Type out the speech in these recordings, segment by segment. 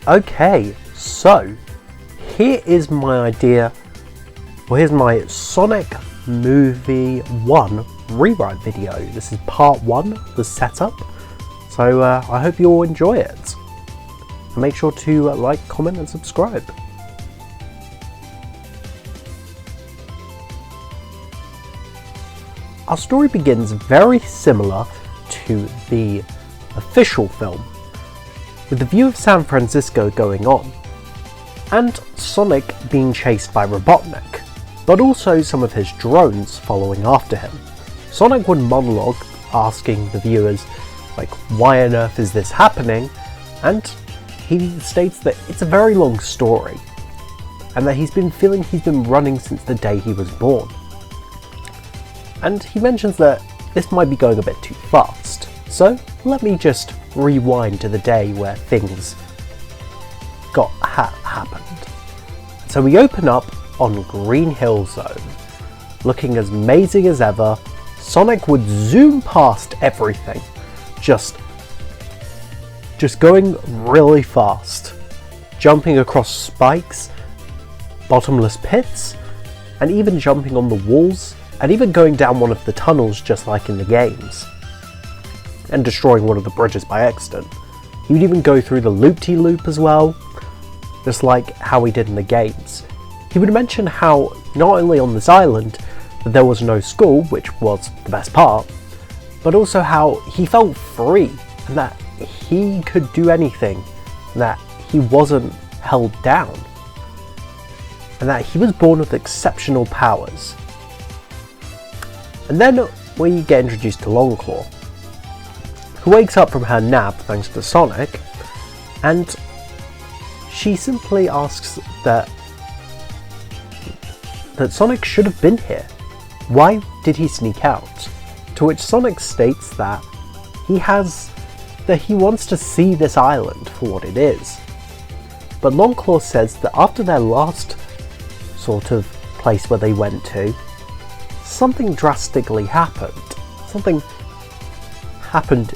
Okay, so here is my idea, or here's my Sonic Movie 1 rewrite video. This is part 1, the setup, so I hope you all enjoy it. And make sure to like, comment and subscribe. Our story begins very similar to the official film, with the view of San Francisco going on, and Sonic being chased by Robotnik, but also some of his drones following after him. Sonic would monologue asking the viewers, like, why on earth is this happening? And he states that it's a very long story, and that he's been running since the day he was born. And he mentions that this might be going a bit too fast, so let me just rewind to the day where things happened. So we open up on Green Hill Zone, looking as amazing as ever. Sonic would zoom past everything, just going really fast, jumping across spikes, bottomless pits, and even jumping on the walls, and even going down one of the tunnels just like in the games, and destroying one of the bridges by accident. He would even go through the loop-de-loop as well, just like how he did in the games. He would mention how not only on this island that there was no school, which was the best part, but also how he felt free and that he could do anything, and that he wasn't held down, and that he was born with exceptional powers. And then we get introduced to Longclaw, who wakes up from her nap thanks to Sonic, and she simply asks that Sonic should have been here. Why did he sneak out? To which Sonic states that he wants to see this island for what it is. But Longclaw says that after their last sort of place where they went to, something drastically happened. Something happened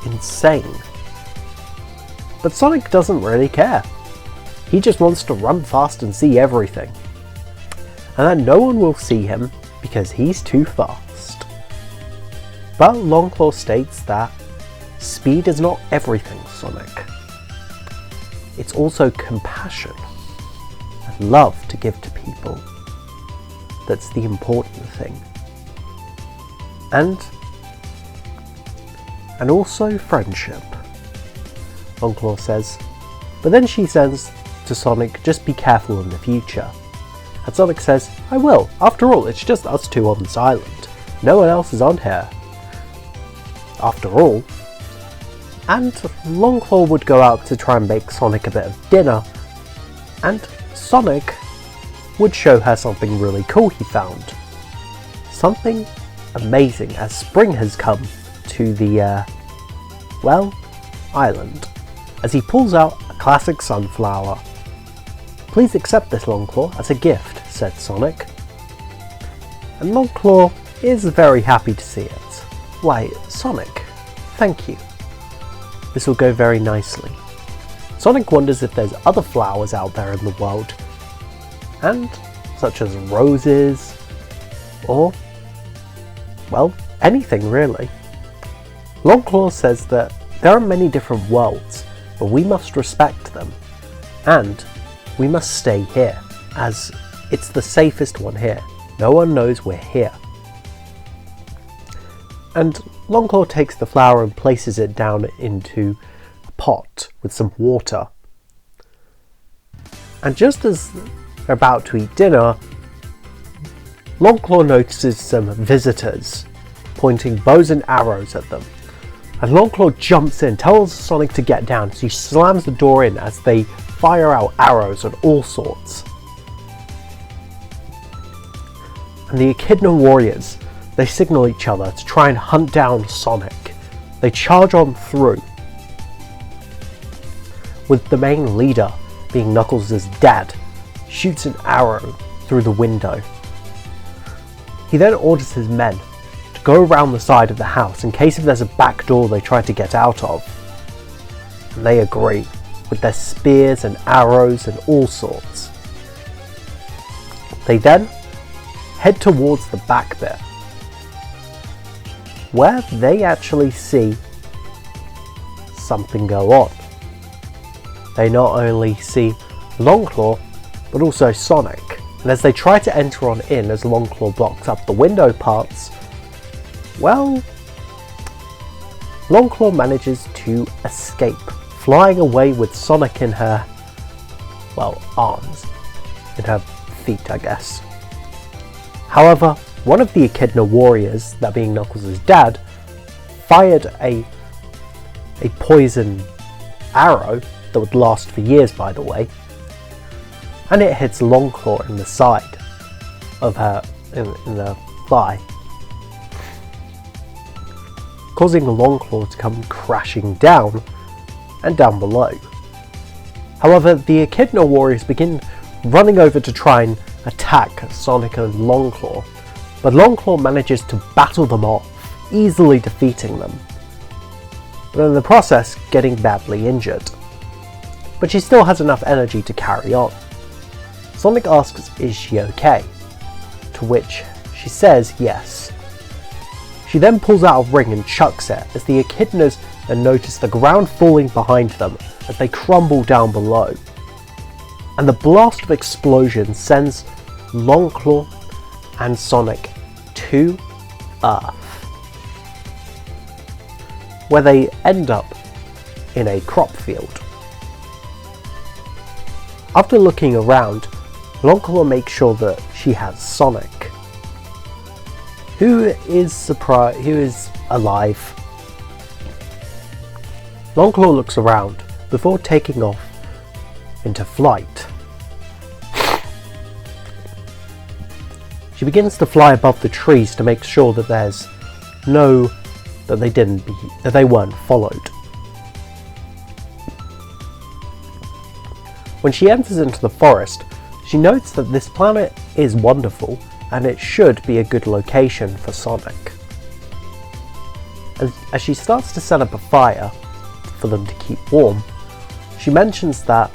insane. But Sonic doesn't really care. He just wants to run fast and see everything. And that no one will see him because he's too fast. But Longclaw states that speed is not everything, Sonic. It's also compassion and love to give to people that's the important thing. And also friendship, Longclaw says. But then she says to Sonic, just be careful in the future. And Sonic says, I will. After all, it's just us two on this island. No one else is on here. After all. And Longclaw would go out to try and make Sonic a bit of dinner, and Sonic would show her something really cool he found. Something amazing, as spring has come to the, island, as he pulls out a classic sunflower. Please accept this, Longclaw, as a gift, said Sonic. And Longclaw is very happy to see it. Why, Sonic, thank you. This will go very nicely. Sonic wonders if there's other flowers out there in the world, and such as roses, or, well, anything really. Longclaw says that there are many different worlds, but we must respect them, and we must stay here, as it's the safest one here. No one knows we're here. And Longclaw takes the flower and places it down into a pot with some water. And just as they're about to eat dinner, Longclaw notices some visitors pointing bows and arrows at them. And Longclaw jumps in, tells Sonic to get down, so he slams the door in as they fire out arrows and all sorts. And the Echidna warriors, they signal each other to try and hunt down Sonic. They charge on through, with the main leader being Knuckles' dad, shoots an arrow through the window. He then orders his men to go around the side of the house in case if there's a back door they try to get out of. And they agree. with their spears and arrows and all sorts. They then head towards the back bit, where they actually see something go on. They not only see Longclaw, but also Sonic, and as they try to enter on in as Longclaw blocks up the window parts, well, Longclaw manages to escape, flying away with Sonic in her, well, arms, in her feet, I guess. However, one of the Echidna warriors, that being Knuckles' dad, fired a poison arrow that would last for years, by the way, and it hits Longclaw in the side of her, in the thigh, causing Longclaw to come crashing down and down below. However, the Echidna warriors begin running over to try and attack Sonic and Longclaw, but Longclaw manages to battle them off, easily defeating them, but in the process getting badly injured. But she still has enough energy to carry on. Sonic asks, is she okay? To which she says yes. She then pulls out a ring and chucks it as the Echidnas notice the ground falling behind them as they crumble down below. And the blast of explosion sends Longclaw and Sonic to Earth, where they end up in a crop field. After looking around, Longclaw makes sure that she has Sonic, who is alive. Longclaw looks around before taking off into flight. She begins to fly above the trees to make sure that that they weren't followed. When she enters into the forest, she notes that this planet is wonderful and it should be a good location for Sonic. As she starts to set up a fire for them to keep warm, she mentions that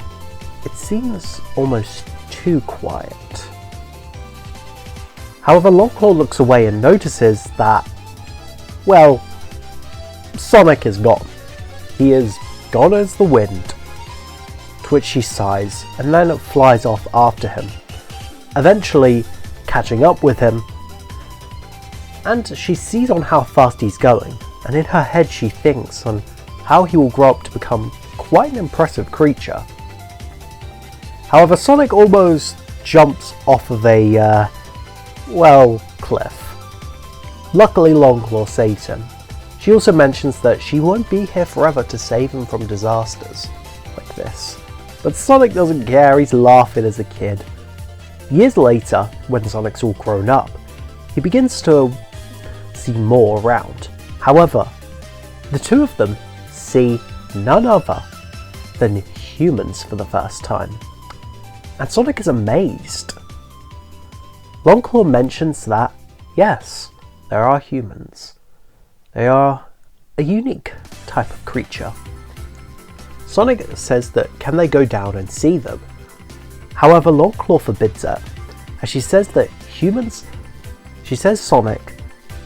it seems almost too quiet. However, Longclaw looks away and notices that, well, Sonic is gone. He is gone as the wind. To which she sighs and then flies off after him, eventually catching up with him, and she sees on how fast he's going, and in her head she thinks on how he will grow up to become quite an impressive creature. However, Sonic almost jumps off of a, cliff. Luckily, Longclaw saves him. She also mentions that she won't be here forever to save him from disasters like this. But Sonic doesn't care, he's laughing as a kid. Years later, when Sonic's all grown up, he begins to see more around. However, the two of them see none other than humans for the first time. And Sonic is amazed. Longclaw mentions that, yes, there are humans. They are a unique type of creature. Sonic says that can they go down and see them? However, Longclaw forbids it, as she says Sonic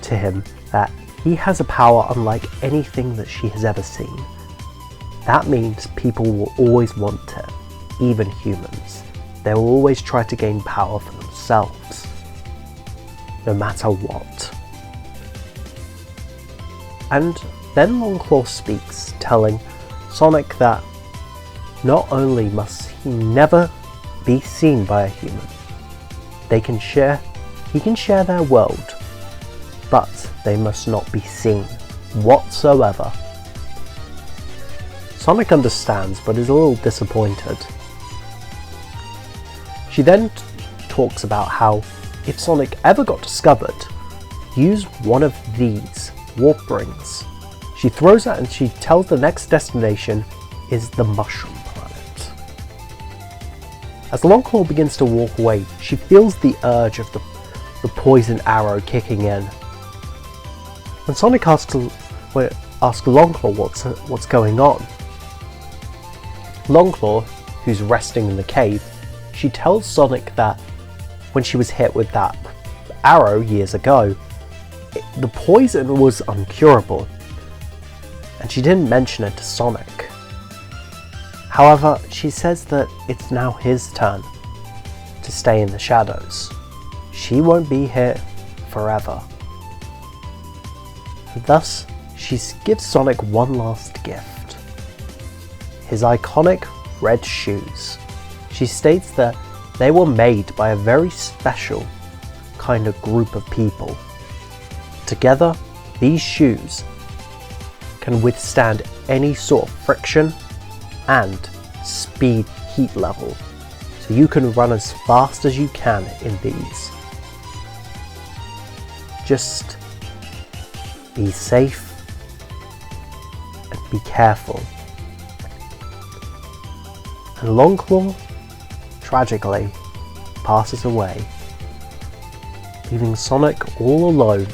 to him that he has a power unlike anything that she has ever seen. That means people will always want it, even humans. They will always try to gain power for themselves, no matter what. And then Longclaw speaks, telling Sonic that not only must he never be seen by a human, he can share their world, but they must not be seen whatsoever. Sonic understands, but is a little disappointed. She then talks about how if Sonic ever got discovered, use one of these warp rings. She throws that and she tells the next destination is the Mushroom Planet. As Longclaw begins to walk away, she feels the urge of the poison arrow kicking in. When Sonic asks Longclaw what's going on, Longclaw, who's resting in the cave, she tells Sonic that when she was hit with that arrow years ago, the poison was uncurable, and she didn't mention it to Sonic. However, she says that it's now his turn to stay in the shadows. She won't be here forever. Thus, she gives Sonic one last gift. His iconic red shoes. She states that they were made by a very special kind of group of people. Together, these shoes can withstand any sort of friction and speed heat level, so you can run as fast as you can in these. Just be safe and be careful. And Longclaw, tragically, passes away, leaving Sonic all alone in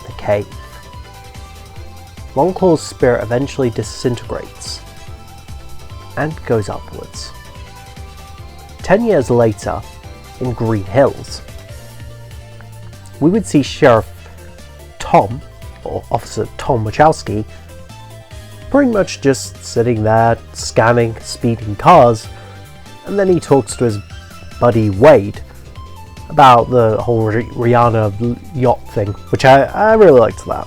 the cave. Longclaw's spirit eventually disintegrates and goes upwards. 10 years later, in Green Hills, we would see Sheriff Tom, or Officer Tom Wachowski, pretty much just sitting there scanning speeding cars, and then he talks to his buddy Wade about the whole Rihanna yacht thing, which I really liked that.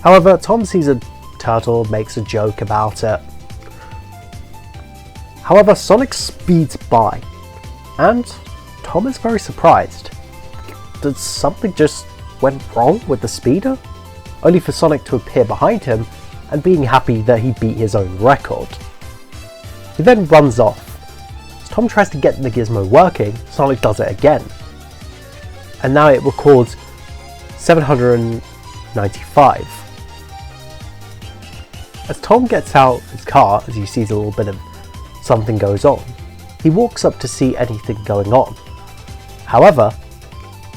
However, Tom sees a turtle, makes a joke about it. However, Sonic speeds by, and Tom is very surprised. Did something just went wrong with the speeder? Only for Sonic to appear behind him and being happy that he beat his own record. He then runs off. As Tom tries to get the gizmo working, Sonic does it again. And now it records 795. As Tom gets out his car, as he sees a little bit of something goes on, he walks up to see anything going on. However,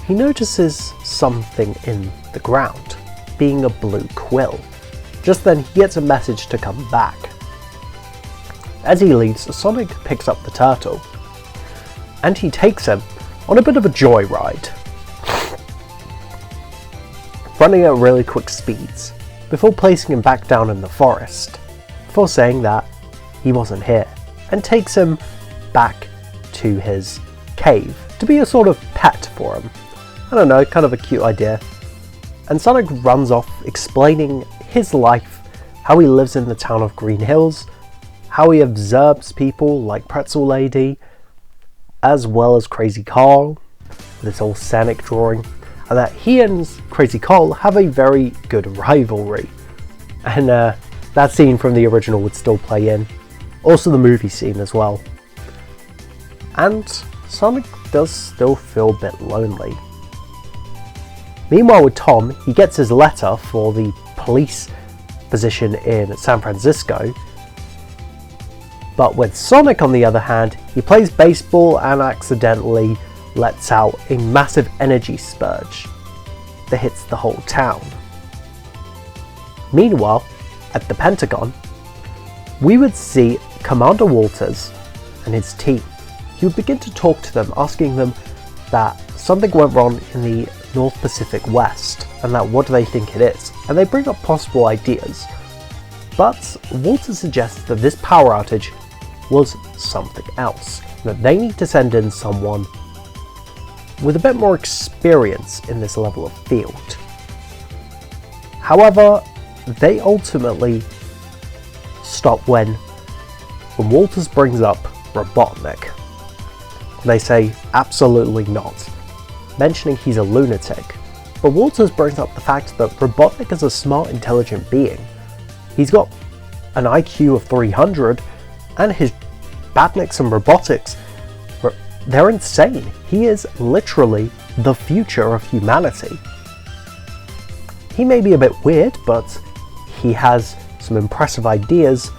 he notices something in the ground, being a blue quill. Just then he gets a message to come back. As he leaves, Sonic picks up the turtle, and he takes him on a bit of a joyride, running at really quick speeds, before placing him back down in the forest, before saying that he wasn't here, and takes him back to his cave to be a sort of pet for him. I don't know, kind of a cute idea. And Sonic runs off explaining his life, how he lives in the town of Green Hills, how he observes people like Pretzel Lady, as well as Crazy Carl, with his whole Sonic drawing, and that he and Crazy Carl have a very good rivalry. And that scene from the original would still play in. Also the movie scene as well. And Sonic does still feel a bit lonely. Meanwhile with Tom, he gets his letter for the police position in San Francisco. But with Sonic on the other hand, he plays baseball and accidentally lets out a massive energy spurge that hits the whole town. Meanwhile, at the Pentagon, we would see Commander Walters and his team. He would begin to talk to them, asking them that something went wrong in the North Pacific West, and that what do they think it is, and they bring up possible ideas. But Walters suggests that this power outage was something else, that they need to send in someone with a bit more experience in this level of field. However, they ultimately stop when Walters brings up Robotnik. They say absolutely not, mentioning he's a lunatic, but Walters brings up the fact that Robotnik is a smart, intelligent being. He's got an IQ of 300, and his badniks and robotics, they're insane. He is literally the future of humanity. He may be a bit weird, but he has some impressive ideas,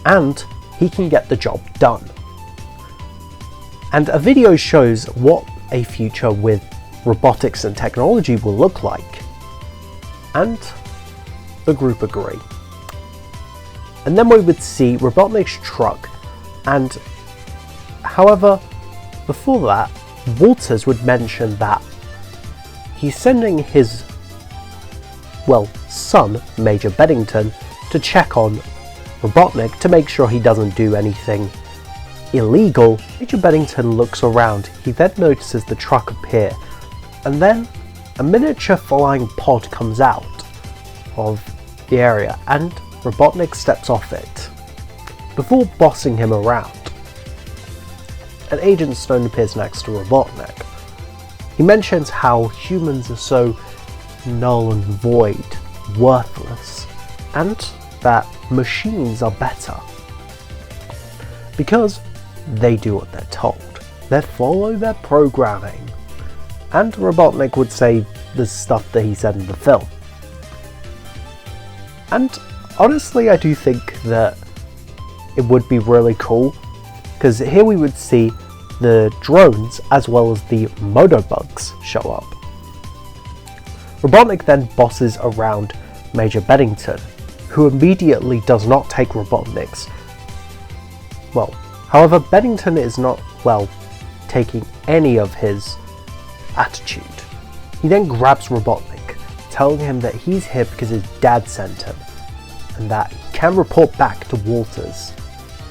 and he can get the job done. And a video shows what a future with robotics and technology will look like. And the group agree. And then we would see Robotnik's truck, and however, before that, Walters would mention that he's sending his, son, Major Beddington, to check on Robotnik to make sure he doesn't do anything illegal. Major Beddington looks around. He then notices the truck appear, and then a miniature flying pod comes out of the area, and Robotnik steps off it before bossing him around. And Agent Stone appears next to Robotnik. He mentions how humans are so null and void, worthless, and that machines are better because they do what they're told. They follow their programming. And Robotnik would say the stuff that he said in the film. And honestly, I do think that it would be really cool, because here we would see the drones as well as the motobugs show up. Robotnik then bosses around Major Beddington, who immediately does not take Robotnik's. However, Beddington is not, taking any of his attitude. He then grabs Robotnik, telling him that he's here because his dad sent him, and that he can report back to Walters.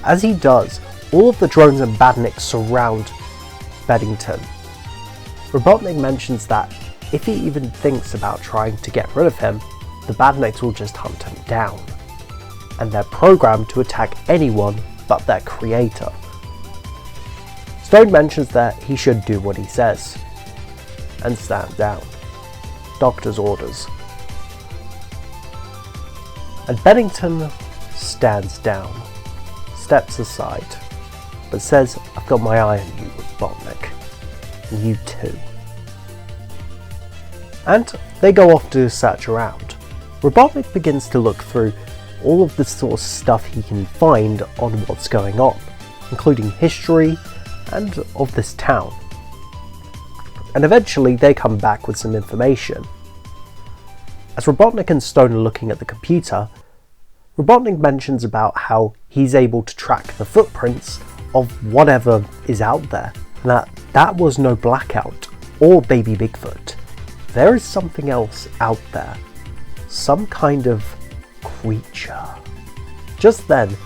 As he does, all of the drones and badniks surround Beddington. Robotnik mentions that if he even thinks about trying to get rid of him, the badniks will just hunt him down, and they're programmed to attack anyone but their creator. Stone mentions that he should do what he says, and stand down. Doctor's orders. And Beddington stands down, steps aside, but says, "I've got my eye on you, Robotnik, and you too." And they go off to search around. Robotnik begins to look through all of the sort of stuff he can find on what's going on, including history and of this town. And eventually they come back with some information. As Robotnik and Stone are looking at the computer, Robotnik mentions about how he's able to track the footprints of whatever is out there, and that was no Blackout or Baby Bigfoot. There is something else out there, some kind of creature. Just then,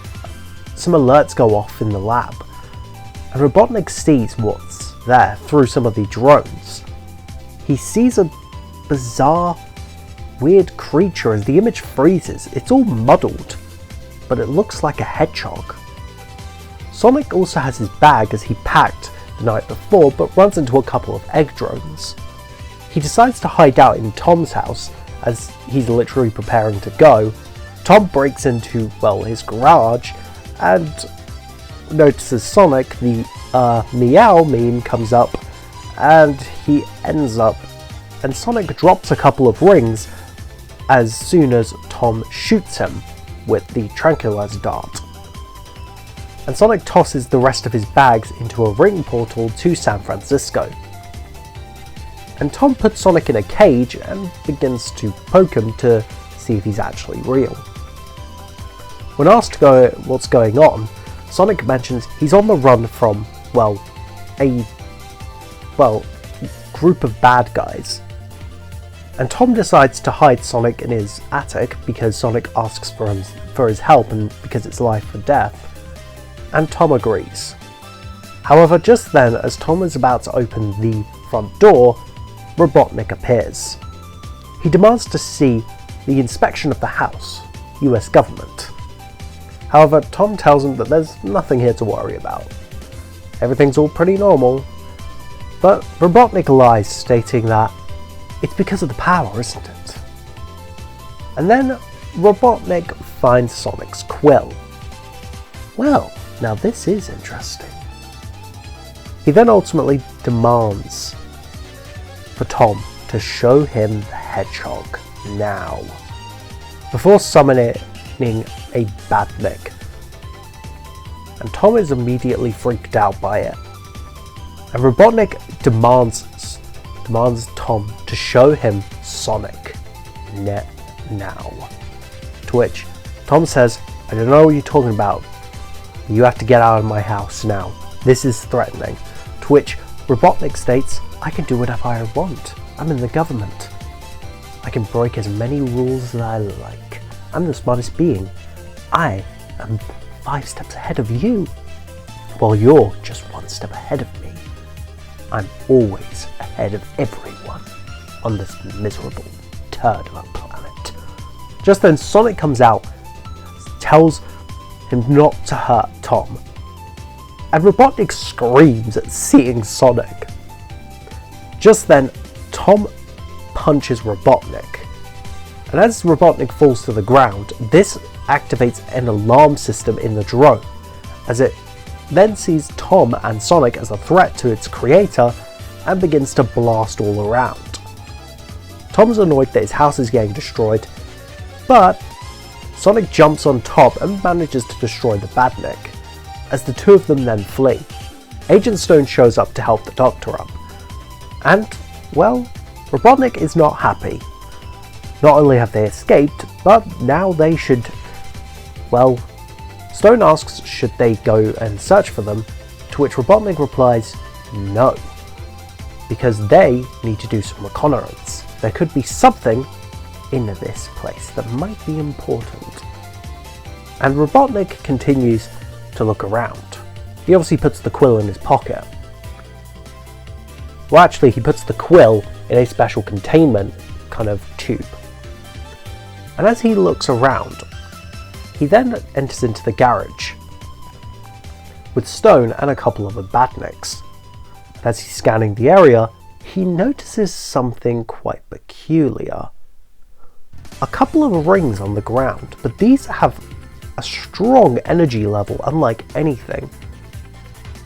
some alerts go off in the lab, and Robotnik sees what's there through some of the drones. He sees a bizarre, weird creature as the image freezes. It's all muddled, but it looks like a hedgehog. Sonic also has his bag as he packed the night before, but runs into a couple of egg drones. He decides to hide out in Tom's house as he's literally preparing to go. Tom breaks into, his garage and notices Sonic. The meow meme comes up and he ends up, and Sonic drops a couple of rings as soon as Tom shoots him with the tranquilizer dart. And Sonic tosses the rest of his bags into a ring portal to San Francisco. And Tom puts Sonic in a cage and begins to poke him to see if he's actually real. When asked what's going on, Sonic mentions he's on the run from, a group of bad guys. And Tom decides to hide Sonic in his attic because Sonic asks for his help and because it's life or death. And Tom agrees. However, just then, as Tom is about to open the front door, Robotnik appears. He demands to see the inspection of the house, US government. However, Tom tells him that there's nothing here to worry about. Everything's all pretty normal. But Robotnik lies, stating that it's because of the power, isn't it? And then Robotnik finds Sonic's quill. Well, now this is interesting. He then ultimately demands for Tom to show him the hedgehog now, before summoning a badnik. And Tom is immediately freaked out by it. And Robotnik demands Tom to show him Sonic now. To which Tom says, I don't know what you're talking about. You have to get out of my house now. This is threatening. To which Robotnik states, I can do whatever I want. I'm in the government. I can break as many rules as I like. I'm the smartest being. I am 5 steps ahead of you, while you're just 1 step ahead of me. I'm always ahead of everyone on this miserable turd of a planet. Just then Sonic comes out, tells him not to hurt Tom, and Robotnik screams at seeing Sonic. Just then Tom punches Robotnik, and as Robotnik falls to the ground, this activates an alarm system in the drone, as it then sees Tom and Sonic as a threat to its creator and begins to blast all around. Tom's annoyed that his house is getting destroyed, but Sonic jumps on top and manages to destroy the Badnik, as the two of them then flee. Agent Stone shows up to help the Doctor up, and, well, Robotnik is not happy. Not only have they escaped, but now they should, well, Stone asks should they go and search for them, to which Robotnik replies no, because they need to do some reconnaissance. There could be something in this place that might be important. And Robotnik continues to look around. He obviously puts the quill in his pocket. Well, actually, he puts the quill in a special containment kind of tube. And as he looks around, he then enters into the garage with Stone and a couple of Badniks. As he's scanning the area, he notices something quite peculiar. A couple of rings on the ground, but these have a strong energy level unlike anything.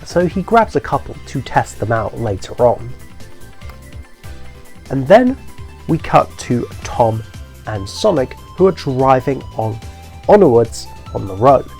So he grabs a couple to test them out later on. And then we cut to Tom and Sonic, who are driving onwards on the road.